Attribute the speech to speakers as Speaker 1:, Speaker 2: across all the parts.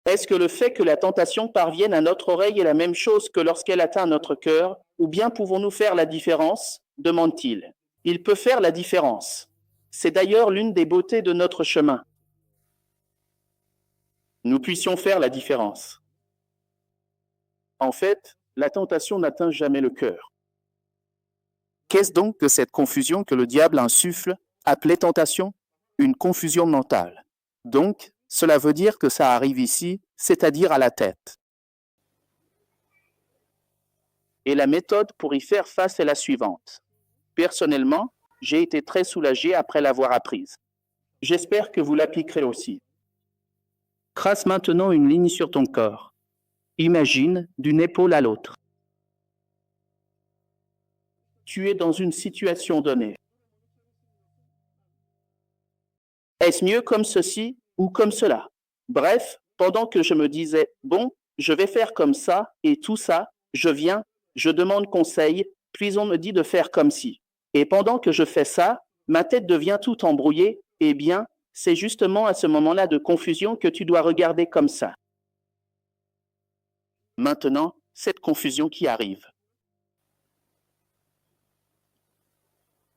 Speaker 1: Est-ce que le fait que la tentation parvienne à notre oreille est la même chose que lorsqu'elle atteint notre cœur, ou bien pouvons-nous faire la différence? Demande-t-il. Il peut faire la différence. C'est d'ailleurs l'une des beautés de notre chemin. Nous puissions faire la différence. En fait, la tentation n'atteint jamais le cœur. Qu'est-ce donc que cette confusion que le diable insuffle, appelée tentation? Une confusion mentale. Donc, cela veut dire que ça arrive ici, c'est-à-dire à la tête. Et la méthode pour y faire face est la suivante. Personnellement, j'ai été très soulagé après l'avoir apprise. J'espère que vous l'appliquerez aussi. Trace maintenant une ligne sur ton corps. Imagine d'une épaule à l'autre. Tu es dans une situation donnée. Est-ce mieux comme ceci ou comme cela? Bref, pendant que je me disais, bon, je vais faire comme ça et tout ça, je viens, je demande conseil, puis on me dit de faire comme ci. Et pendant que je fais ça, ma tête devient tout embrouillée, eh bien, c'est justement à ce moment-là de confusion que tu dois regarder comme ça. Maintenant, cette confusion qui arrive.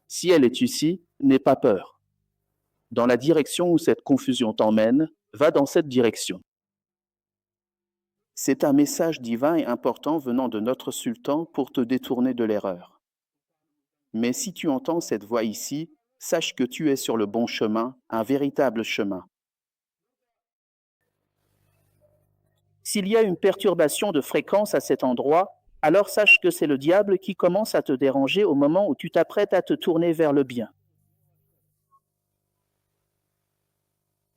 Speaker 1: Si elle est ici, n'aie pas peur. Dans la direction où cette confusion t'emmène, va dans cette direction. C'est un message divin et important venant de notre sultan pour te détourner de l'erreur. Mais si tu entends cette voix ici, sache que tu es sur le bon chemin, un véritable chemin. S'il y a une perturbation de fréquence à cet endroit, alors sache que c'est le diable qui commence à te déranger au moment où tu t'apprêtes à te tourner vers le bien.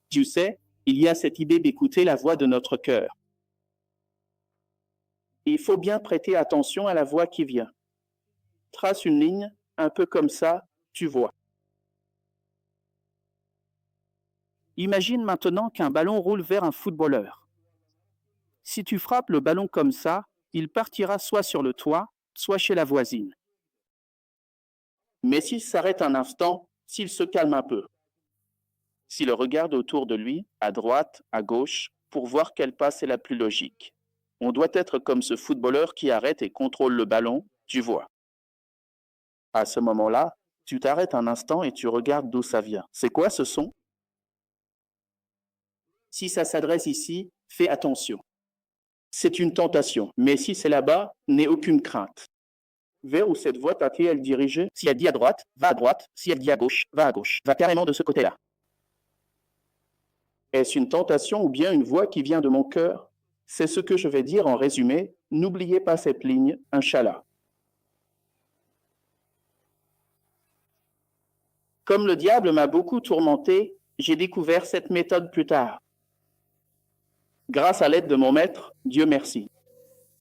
Speaker 1: Tu sais, il y a cette idée d'écouter la voix de notre cœur. Il faut bien prêter attention à la voix qui vient. Trace une ligne, un peu comme ça, tu vois. Imagine maintenant qu'un ballon roule vers un footballeur. Si tu frappes le ballon comme ça, il partira soit sur le toit, soit chez la voisine. Mais s'il s'arrête un instant, s'il se calme un peu, s'il regarde autour de lui, à droite, à gauche, pour voir quelle passe est la plus logique. On doit être comme ce footballeur qui arrête et contrôle le ballon, tu vois. À ce moment-là, tu t'arrêtes un instant et tu regardes d'où ça vient. C'est quoi ce son? Si ça s'adresse ici, fais attention. C'est une tentation, mais si c'est là-bas, n'aie aucune crainte. Vers où cette voix t'a-t-elle dirigé? Si elle dit à droite, va à droite. Si elle dit à gauche, va à gauche. Va carrément de ce côté-là. Est-ce une tentation ou bien une voix qui vient de mon cœur? C'est ce que je vais dire en résumé. N'oubliez pas cette ligne, Inch'Allah. Comme le diable m'a beaucoup tourmenté, j'ai découvert cette méthode plus tard. Grâce à l'aide de mon maître, Dieu merci.